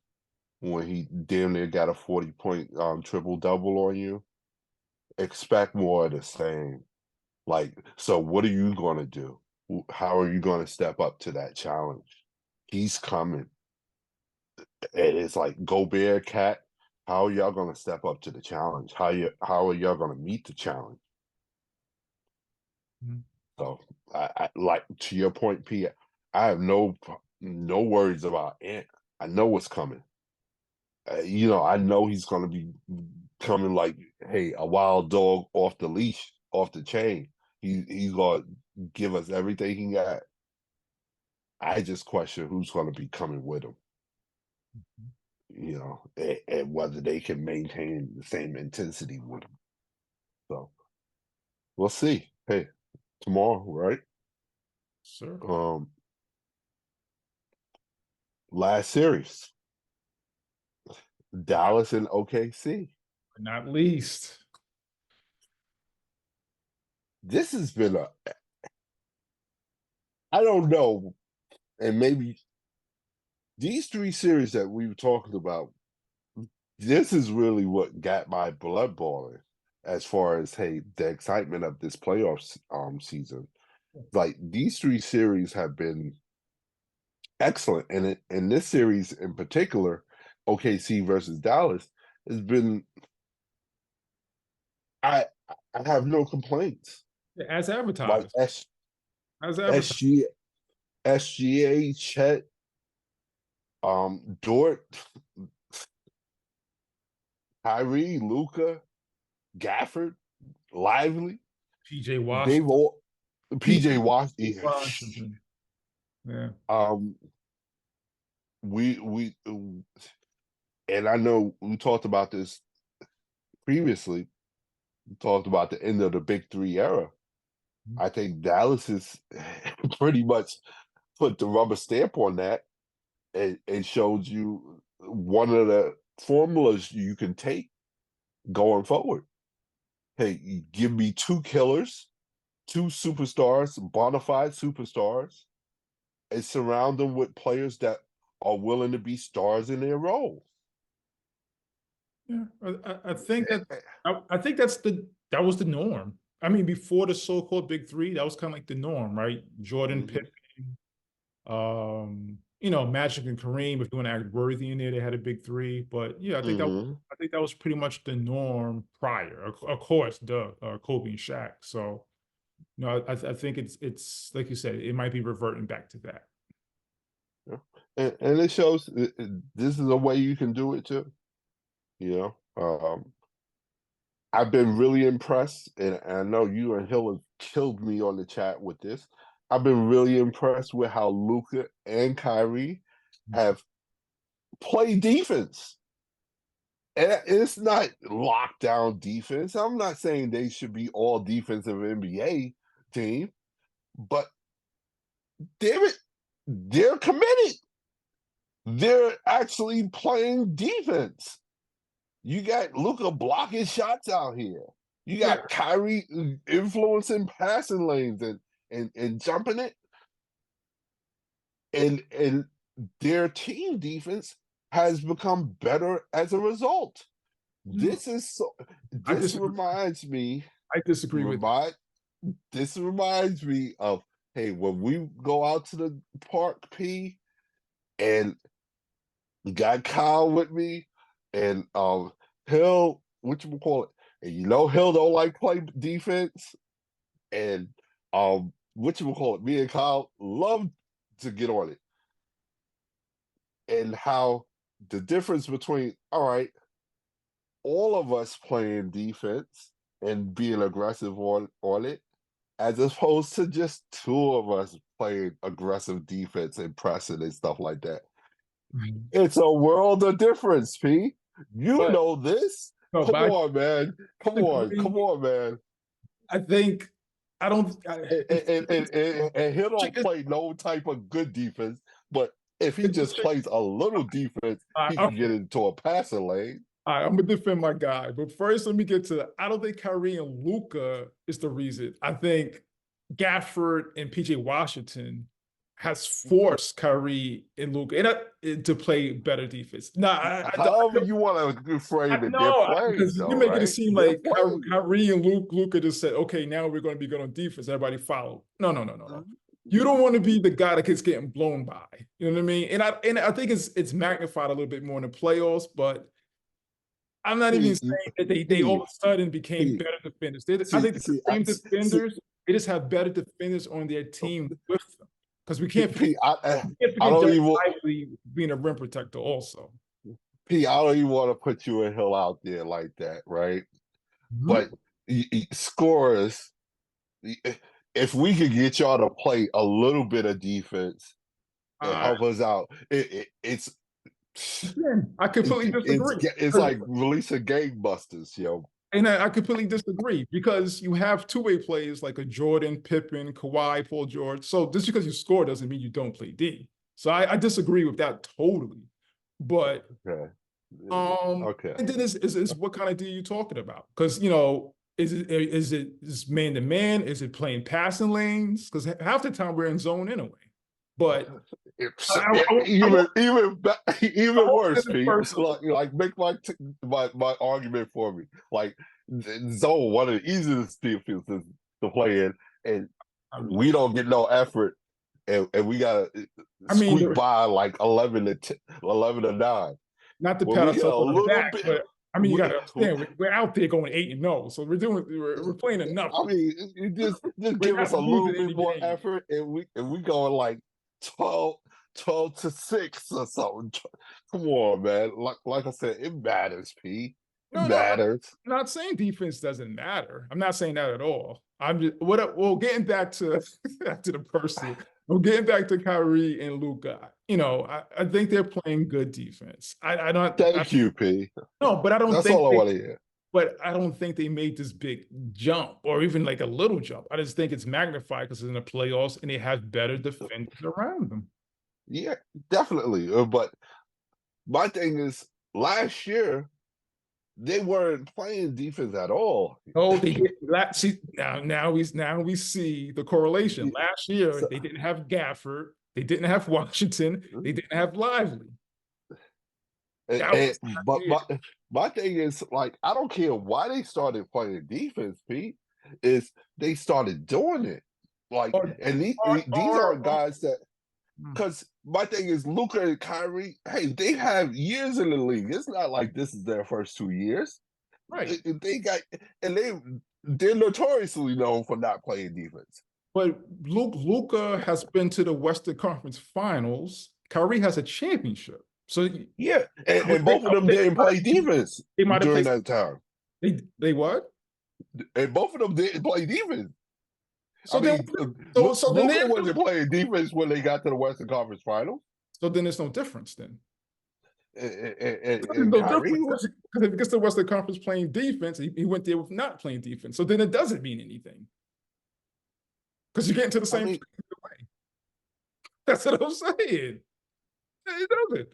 Speaker 1: when he damn near got a 40-point triple double on you. Expect more of the same. Like, so what are you going to do? How are you going to step up to that challenge? He's coming. And it's like Gobert, Cat. How are y'all going to step up to the challenge? How are y'all going to meet the challenge?
Speaker 2: Mhm.
Speaker 1: So, I like to your point, P. I have no worries about Ant. I know what's coming. I know he's going to be coming like, hey, a wild dog off the leash, off the chain. He's going to give us everything he got. I just question who's going to be coming with him. You know, and whether they can maintain the same intensity with them. So we'll see. Hey, tomorrow, right?
Speaker 2: Sure.
Speaker 1: Um, last series, Dallas and OKC.
Speaker 2: But not least.
Speaker 1: This has been I don't know, and maybe these three series that we were talking about, this is really what got my blood boiling as far as, hey, the excitement of this playoffs season. Like these three series have been excellent, and in this series in particular, OKC versus Dallas has been. I I have no complaints.
Speaker 2: As
Speaker 1: Like
Speaker 2: advertised. As advertised.
Speaker 1: SG SGA, Chet, Dort, Kyrie, Luca, Gafford, Lively.
Speaker 2: PJ
Speaker 1: They've
Speaker 2: Washington.
Speaker 1: all PJ Washington.
Speaker 2: Washington. Yeah.
Speaker 1: Um, we and I know we talked about this previously. We talked about the end of the Big Three era. I think Dallas is pretty much put the rubber stamp on that and showed you one of the formulas you can take going forward. Hey, give me two killers, two superstars, bona fide superstars, and surround them with players that are willing to be stars in their role.
Speaker 2: Yeah. I think I think that was the norm. I mean, before the so-called big three, that was kind of like the norm, right? Jordan,
Speaker 1: Mm-hmm.
Speaker 2: Pippen, Magic and Kareem. If you want to add Worthy in there, they had a big three. But yeah,
Speaker 1: Mm-hmm.
Speaker 2: I think that was pretty much the norm prior. Of course, Kobe and Shaq. So I think it's like you said, it might be reverting back to that.
Speaker 1: Yeah. And it shows this is a way you can do it too. You know, I've been really impressed, and I know you and Hill have killed me on the chat with this. I've been really impressed with how Luca and Kyrie have played defense. And it's not lockdown defense. I'm not saying they should be all defensive NBA team, but they're committed. They're actually playing defense. You got Luca blocking shots out here. You
Speaker 2: Yeah.
Speaker 1: got Kyrie influencing passing lanes and jumping it. And their team defense has become better as a result.
Speaker 2: No, I
Speaker 1: This
Speaker 2: disagree.
Speaker 1: reminds me
Speaker 2: I disagree with
Speaker 1: remind this reminds me of, hey, when we go out to the park, P, and got Kyle with me, and Hill, what you call it, and Hill don't like play defense, and what you call it, me and Kyle love to get on it, and how the difference between, all right, all of us playing defense and being aggressive on it, as opposed to just two of us playing aggressive defense and pressing and stuff like that.
Speaker 2: Mhm.
Speaker 1: It's a world of difference, P. You
Speaker 2: But
Speaker 1: know this.
Speaker 2: no,
Speaker 1: Come
Speaker 2: but I
Speaker 1: on, man. Come
Speaker 2: disagree.
Speaker 1: on, man.
Speaker 2: I think I don't.
Speaker 1: And he don't
Speaker 2: It's,
Speaker 1: play no type of good defense, but if he just plays a little defense, he can
Speaker 2: okay.
Speaker 1: get into a passing lane.
Speaker 2: All right, I'm gonna defend my guy, but first let me get to. I don't think Kyrie and Luca is the reason. I think Gafford and PJ Washington has forced Kyrie and Luca to play better defense. No,
Speaker 1: However you want to
Speaker 2: I
Speaker 1: frame it, they're
Speaker 2: know
Speaker 1: playing
Speaker 2: because you're
Speaker 1: though,
Speaker 2: making it
Speaker 1: right?
Speaker 2: seem
Speaker 1: They're
Speaker 2: like
Speaker 1: playing.
Speaker 2: Kyrie and Luca just said, "Okay, now we're going to be good on defense." Everybody follow. No, no, no, no, no. You don't want to be the guy that gets getting blown by. You know what I mean? And I think it's magnified a little bit more in the playoffs, but I'm not even
Speaker 1: P,
Speaker 2: saying that they all
Speaker 1: P,
Speaker 2: of a sudden became
Speaker 1: P.
Speaker 2: better defenders. I think they're the same
Speaker 1: See,
Speaker 2: defenders. They just have better defenders on their team with them because
Speaker 1: P,
Speaker 2: we can't
Speaker 1: I
Speaker 2: forget
Speaker 1: don't
Speaker 2: Derek
Speaker 1: even
Speaker 2: Lively being a rim protector also.
Speaker 1: P. I don't even want to put you and Hill out there like that, right? But
Speaker 2: Mhm.
Speaker 1: scorers, if we could get y'all to play a little bit of defense and
Speaker 2: Uh,
Speaker 1: help us out, it's
Speaker 2: Again, I completely disagree.
Speaker 1: It's like releasing gangbusters, yo.
Speaker 2: And I completely disagree because you have two-way players like a Jordan, Pippen, Kawhi, Paul George. So just because you score doesn't mean you don't play D. So I disagree with that totally. But
Speaker 1: Okay.
Speaker 2: and then is what kind of D are you talking about? Because you know, is man to man? Is it playing passing lanes? Because half the time we're in zone anyway. But
Speaker 1: even worse, Pete. Like make my argument for me. Like zone, one of the easiest fields to play in, and we don't get no effort, and we gotta squeak by like 11 to 9.
Speaker 2: Not to pat ourselves on the back, but I mean, you got to understand, we're out there going 8-0, so we're playing enough.
Speaker 1: I mean, you just give us a little bit more effort, and we going like 12-6 or something. Come on, man. Like I said, it matters, P. It matters.
Speaker 2: I'm not saying defense doesn't matter. I'm not saying that at all. I'm just getting back to the person. Well, getting back to Kyrie and Luka, you know, I think they're playing good defense. I don't.
Speaker 1: Thank you, P.
Speaker 2: No, but I don't.
Speaker 1: That's all I want to hear.
Speaker 2: But I don't think they made this big jump or even like a little jump. I just think it's magnified because it's in the playoffs and they have better defenders around them.
Speaker 1: Yeah, definitely. But my thing is, last year they weren't playing defense at all.
Speaker 2: Oh, they did. See, now we see the correlation. Last year they didn't have Gafford, they didn't have Washington, they didn't have Lively.
Speaker 1: But my thing is, like, I don't care why they started playing defense, Pete. Is they started doing it. Like, and these are guys that, because my thing is, Luka and Kyrie, hey, they have years in the league. It's not like this is their first 2 years.
Speaker 2: Right.
Speaker 1: They're notoriously known for not playing defense.
Speaker 2: But Luka has been to the Western Conference Finals. Kyrie has a championship. So
Speaker 1: yeah, and both of them didn't play defense during that time.
Speaker 2: They what?
Speaker 1: And both of them didn't play defense.
Speaker 2: So
Speaker 1: Luka wasn't playing defense when they got to the Western Conference Finals.
Speaker 2: So then there's no difference then.
Speaker 1: And
Speaker 2: no difference because if he gets to the Western Conference playing defense, he went there with not playing defense. So then it doesn't mean anything because you get into the same way. That's what I'm saying. It doesn't.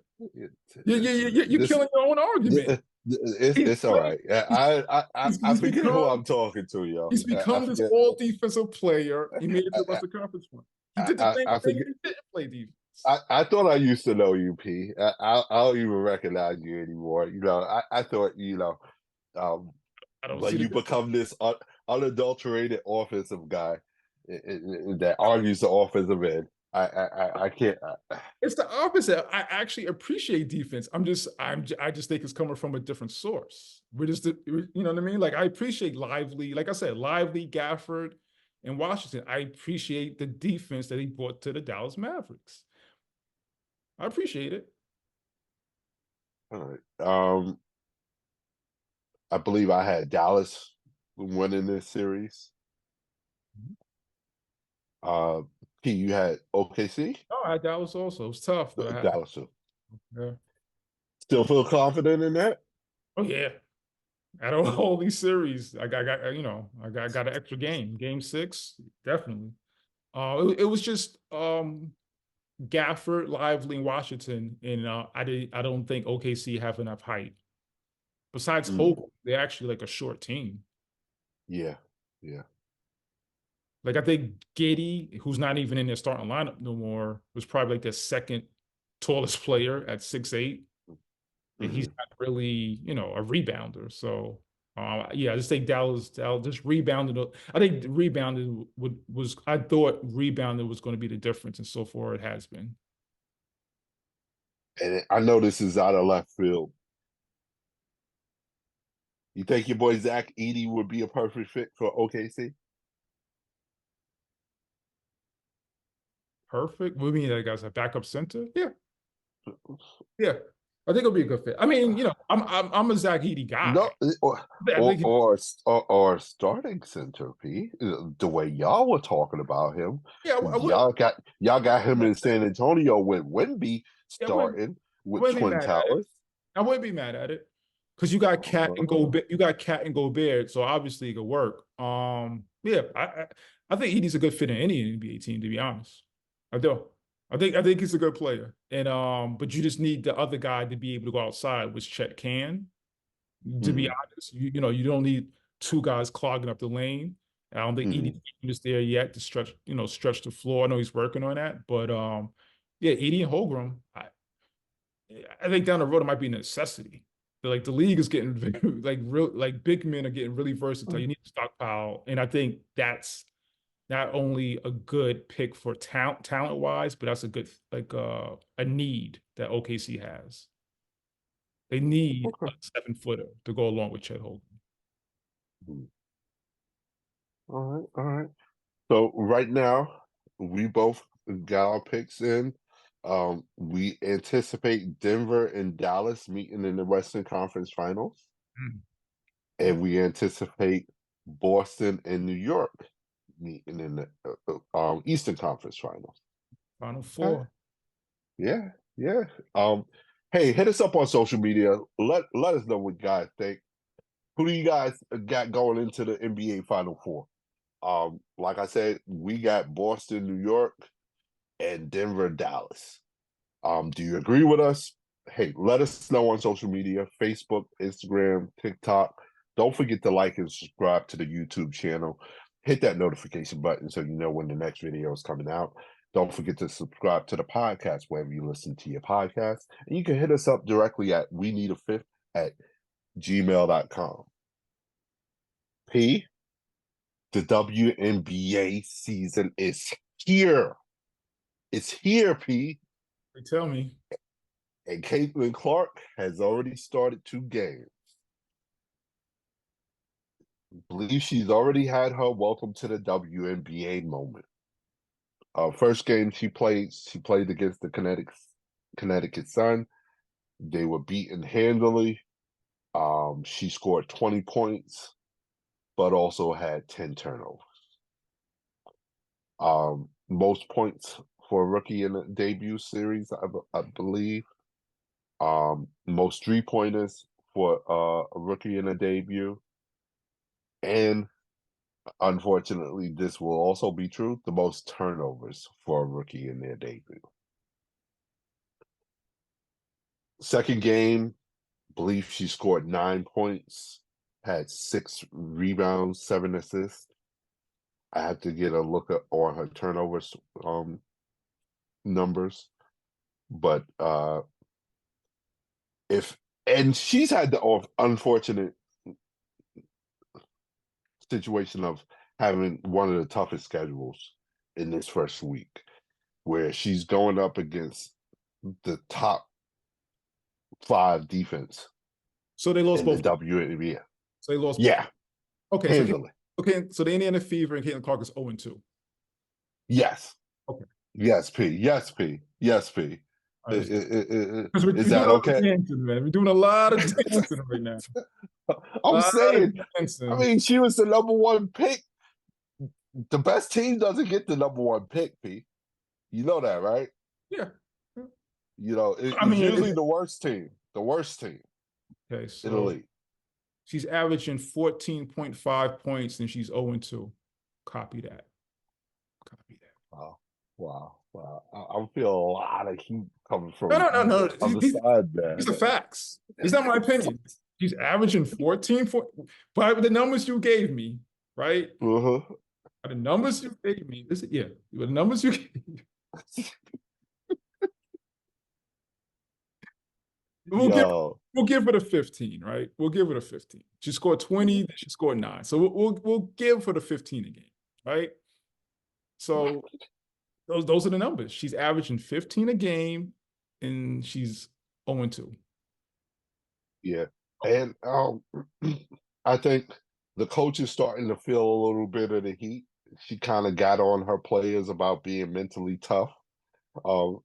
Speaker 2: You're killing your own argument.
Speaker 1: It's all right. I forget who I'm talking to, yo.
Speaker 2: He's become this all defensive player. He made it to the Western Conference one. He did the same thing. He didn't play defense.
Speaker 1: I thought I used to know you, P. I don't even recognize you anymore. You know, I thought, you know, like you become this unadulterated offensive guy that argues the offensive end. I can't.
Speaker 2: It's the opposite. I actually appreciate defense. I just think it's coming from a different source. We're just, you know what I mean? Like I appreciate Lively, like I said, Lively, Gafford, and Washington. I appreciate the defense that he brought to the Dallas Mavericks. I appreciate it.
Speaker 1: All right. I believe I had Dallas winning this series. P, you had OKC?
Speaker 2: Oh, I had Dallas also. It was tough. But
Speaker 1: Dallas too.
Speaker 2: Yeah.
Speaker 1: Still feel confident in that?
Speaker 2: Oh yeah. Out of all these series, I got an extra game 6, definitely. It was just Gafford, Lively, and Washington, and I don't think OKC have enough height. Besides Hope, they're actually like a short team.
Speaker 1: Yeah.
Speaker 2: Like I think Giddey, who's not even in their starting lineup no more, was probably like the second tallest player at 6'8". And he's not really, you know, a rebounder. So yeah, I just think Dallas just rebounded. I think rebounded I thought rebounded was going to be the difference, and so far it has been.
Speaker 1: And I know this is out of left field. You think your boy Zach Edey would be a perfect fit for OKC?
Speaker 2: Perfect. What do you mean that guy's a backup center? Yeah. I think it'll be a good fit. I mean, you know, I'm a Zach Edey guy.
Speaker 1: No, or starting center, P. The way y'all were talking about him.
Speaker 2: Yeah,
Speaker 1: y'all got him in San Antonio with Wemby starting. with
Speaker 2: wouldn't be
Speaker 1: Twin
Speaker 2: mad at it.
Speaker 1: Towers.
Speaker 2: I wouldn't be mad at it because you got Cat and Gobert. You got Cat and Gobert, so obviously it could work. Yeah, I think Edie's a good fit in any NBA team. To be honest, I do. I think he's a good player, and but you just need the other guy to be able to go outside, which Chet can. To be honest, you don't need two guys clogging up the lane. I don't think Edie is there yet to stretch the floor. I know he's working on that, but yeah, Edie and Holmgren, I think down the road it might be a necessity. But, like the league is getting like big men are getting really versatile. You need to stockpile, and I think that's not only a good pick for talent wise, but that's a good a need that OKC has. They need a 7-footer to go along with Chet Holmgren.
Speaker 1: All right. So right now, we both got our picks in. We anticipate Denver and Dallas meeting in the Western Conference Finals, and we anticipate Boston and New York meeting in the Eastern Conference Finals.
Speaker 2: Final four.
Speaker 1: Yeah. Hey, hit us up on social media. Let us know what you guys think. Who do you guys got going into the NBA Final Four? Like I said, we got Boston, New York, and Denver, Dallas. Do you agree with us? Hey, let us know on social media, Facebook, Instagram, TikTok. Don't forget to like and subscribe to the YouTube channel. Hit that notification button so you know when the next video is coming out. Don't forget to subscribe to the podcast wherever you listen to your podcast. And you can hit us up directly at weneedafifth@gmail.com. P, the WNBA season is here. It's here, P.
Speaker 2: They tell me.
Speaker 1: And Caitlin Clark has already started 2 games. I believe she's already had her welcome to the WNBA moment. First game she played against the Connecticut Sun. They were beaten handily. She scored 20 points, but also had 10 turnovers. Most points for a rookie in the debut series, I believe. Most 3-pointers for a rookie in a debut. And unfortunately, this will also be true, the most turnovers for a rookie in their debut. Second game, I believe she scored 9 points, had 6 rebounds, 7 assists. I have to get a look at on her turnovers numbers, but and she's had the unfortunate situation of having one of the toughest schedules in this first week, where she's going up against the top 5 defense.
Speaker 2: So they lost both.
Speaker 1: The WNBA.
Speaker 2: So they lost.
Speaker 1: Yeah.
Speaker 2: Both. Okay.
Speaker 1: Handily.
Speaker 2: So the Indiana Fever and Caitlin Clark is 0-2.
Speaker 1: Yes.
Speaker 2: Okay.
Speaker 1: Yes, P. Yes, P. Yes, P. Is that okay?
Speaker 2: Dancing, man. We're doing a lot of dancing right now.
Speaker 1: I'm saying, I mean, she was the number 1 pick. The best team doesn't get the number 1 pick, P. You know that, right?
Speaker 2: Yeah.
Speaker 1: You know, it's usually the worst team. The worst team.
Speaker 2: Okay, so
Speaker 1: in the league.
Speaker 2: She's averaging 14.5 points and she's 0-2. Copy that.
Speaker 1: Wow. I'm feeling a lot of heat coming from
Speaker 2: no.
Speaker 1: These
Speaker 2: are facts. It's not my opinion. She's averaging 14 by the numbers you gave me, right?
Speaker 1: Uh-huh.
Speaker 2: By the numbers you gave me. The numbers you gave me. We'll give her the 15, right? We'll give her the 15. She scored 20, then she scored 9. So we'll give her the 15 again, right? So those are the numbers. She's averaging 15 a game, and she's 0-2.
Speaker 1: Yeah, and I think the coach is starting to feel a little bit of the heat. She kind of got on her players about being mentally tough.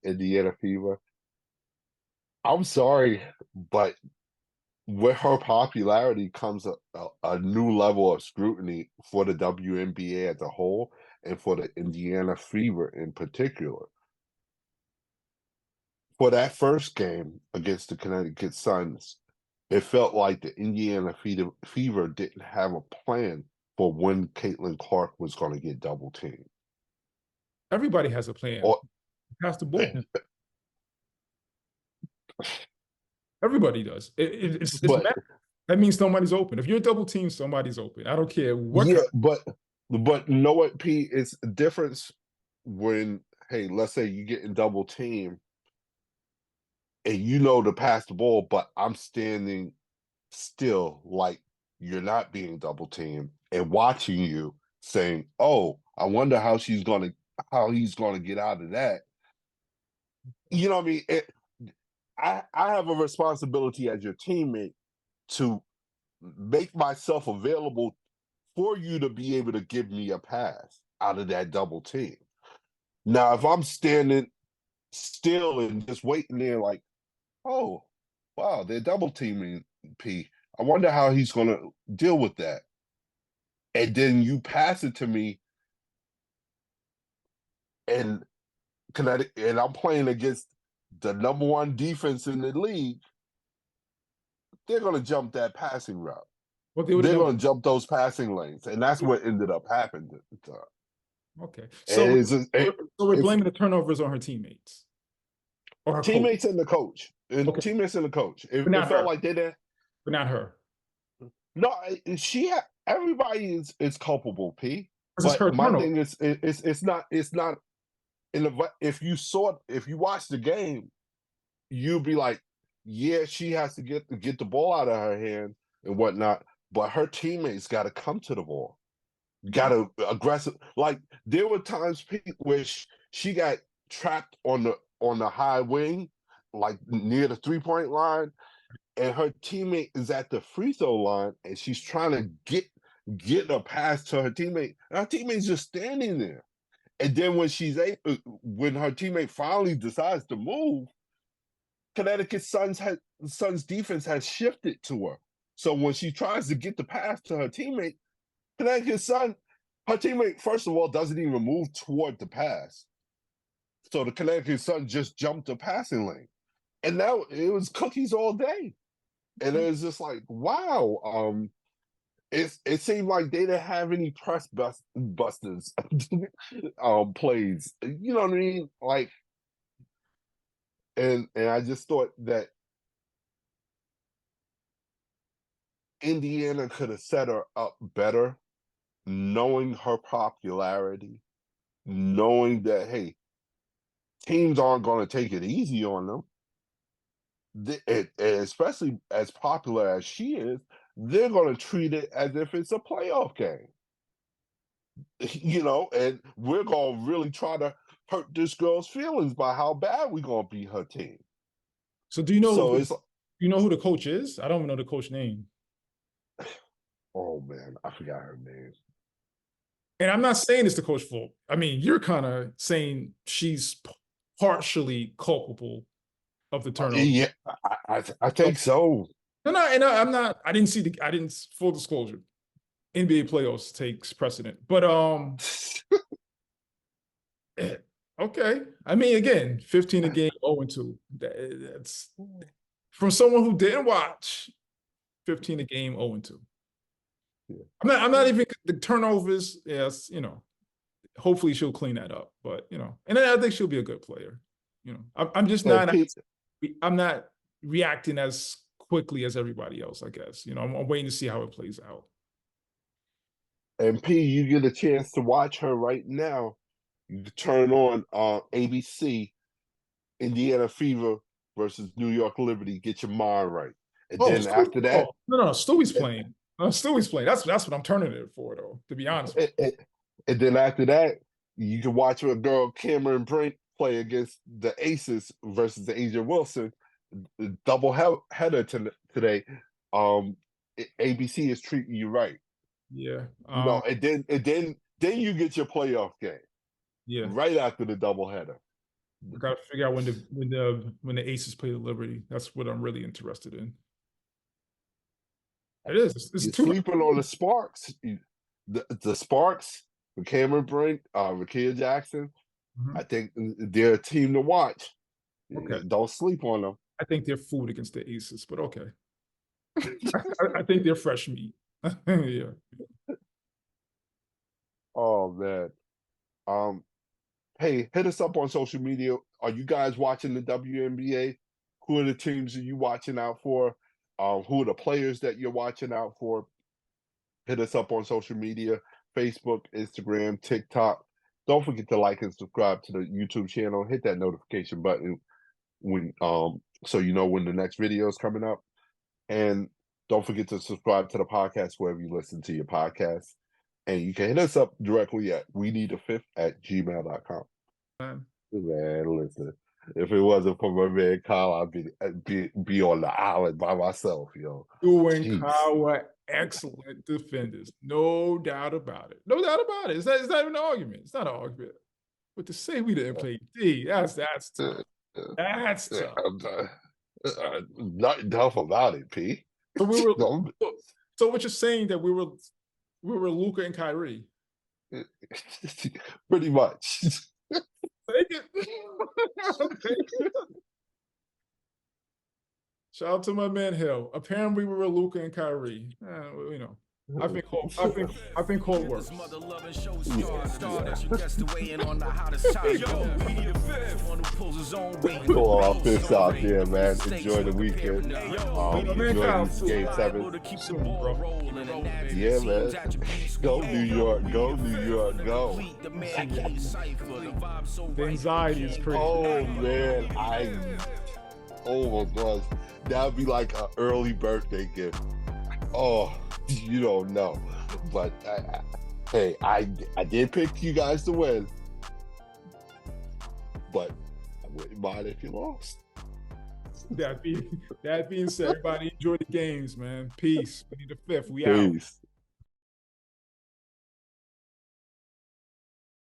Speaker 1: Indiana Fever. I'm sorry, but with her popularity comes a new level of scrutiny for the WNBA as a whole and for the Indiana Fever in particular. for that first game against the Connecticut Suns, it felt like the Indiana Fever didn't have a plan for when Caitlin Clark was going to get double teamed.
Speaker 2: Everybody has a plan.
Speaker 1: Or,
Speaker 2: Pass the ball. Everybody does.
Speaker 1: but
Speaker 2: that means somebody's open. If you're double team, somebody's open. I don't care what.
Speaker 1: yeah, but you know what, P? It's a difference when, hey, let's say you get in double team and you know to pass the ball, but I'm standing still like you're not being double teamed and watching you saying, "Oh, I wonder how he's gonna get out of that." You know what I mean? I have a responsibility as your teammate to make myself available for you to be able to give me a pass out of that double team. Now, if I'm standing still and just waiting there, like, oh, wow, they're double teaming P. I wonder how he's going to deal with that. And then you pass it to me, and I'm playing against the number one defense in the league. They're going to jump that passing route. They're going to jump those passing lanes, and that's what ended up happening.
Speaker 2: Okay, so we're blaming the turnovers on her teammates,
Speaker 1: or her teammates and the coach, teammates and the coach. It felt like they didn't,
Speaker 2: but not her.
Speaker 1: No, everybody is culpable, P.
Speaker 2: But
Speaker 1: my thing is, it's not if you watch the game, you'd be like, yeah, she has to get the ball out of her hand and whatnot, but her teammates got to come to the ball, got to aggressive. Like there were times where she got trapped on the high wing, like near the 3-point line, and her teammate is at the free throw line, and she's trying to get a pass to her teammate, and her teammate's just standing there. And then when when her teammate finally decides to move, Connecticut Suns defense has shifted to her. So when she tries to get the pass to her teammate, her teammate, first of all, doesn't even move toward the pass. So the Connecticut Sun just jumped the passing lane. And now it was cookies all day. And it was just like, wow. It seemed like they didn't have any press busters plays. You know what I mean? Like, and I just thought that Indiana could have set her up better, knowing her popularity, knowing that, hey, teams aren't going to take it easy on them. And especially as popular as she is, they're going to treat it as if it's a playoff game. You know, and we're going to really try to hurt this girl's feelings by how bad we're going to beat her team.
Speaker 2: So do you know who the coach is? I don't even know the coach name.
Speaker 1: Oh man, I forgot her name.
Speaker 2: And I'm not saying it's the coach's fault. I mean, you're kind of saying she's partially culpable of the turnover.
Speaker 1: Yeah, I think so.
Speaker 2: No, I'm not. I didn't full disclosure. NBA playoffs takes precedent, but okay. I mean, again, 15 a game, 0-2. That's from someone who didn't watch. 15 a game, 0-2. Yeah. I'm not even the turnovers. Yes, you know. Hopefully she'll clean that up, but you know, and I think she'll be a good player. You know, I'm just not. I'm not reacting as quickly as everybody else. I guess you know. I'm waiting to see how it plays out.
Speaker 1: And P, you get a chance to watch her right now. You turn on ABC, Indiana Fever versus New York Liberty. Get your mind right, and then after that,
Speaker 2: no, Stewie's playing. Stewie's playing. That's what I'm turning it for, though. To be honest.
Speaker 1: And then after that, you can watch a girl Cameron Brink play against the Aces versus the Asia Wilson. Double header today. ABC is treating you right.
Speaker 2: Yeah.
Speaker 1: You know, and then you get your playoff game.
Speaker 2: Yeah.
Speaker 1: Right after the doubleheader.
Speaker 2: I gotta figure out when the Aces play the Liberty. That's what I'm really interested in. It is.
Speaker 1: You're sleeping on the Sparks. The Sparks, Cameron Brink, Rakia Jackson. I think they're a team to watch.
Speaker 2: Okay.
Speaker 1: Don't sleep on them.
Speaker 2: I think they're food against the Aces, but okay. I think they're fresh meat. Yeah.
Speaker 1: Oh man. Um, hey, hit us up on social media. Are you guys watching the WNBA? Who are the teams are you watching out for? Who are the players that you're watching out for? Hit us up on social media, Facebook, Instagram, TikTok. Don't forget to like and subscribe to the YouTube channel. Hit that notification button when so you know when the next video is coming up. And don't forget to subscribe to the podcast wherever you listen to your podcast. And you can hit us up directly at weneedafifth@gmail.com. Man, listen. If it wasn't for my man Kyle, I'd be on the island by myself, yo.
Speaker 2: You and Kyle were excellent defenders. No doubt about it. No doubt about it. It's not even an argument. It's not an argument. But to say we didn't play D, that's tough. That's tough.
Speaker 1: Not enough about it, P.
Speaker 2: So we were. So what you're saying that we were Luka and Kyrie?
Speaker 1: Pretty much.
Speaker 2: Take it. Shout out to my man Hill. Apparently, we were Luka and Kyrie. You know, I think Cole works.
Speaker 1: Go on fifths out there, man. Enjoy the weekend. Enjoy Game 7. Yeah, man. Go New York. Go New York. Go.
Speaker 2: The anxiety is crazy.
Speaker 1: Oh man, oh my gosh, that'd be like an early birthday gift. Oh, you don't know, but hey, I did pick you guys to win, but I wouldn't mind if you lost.
Speaker 2: That being said, everybody enjoy the games, man. Peace. We need the fifth. We out.
Speaker 1: Peace.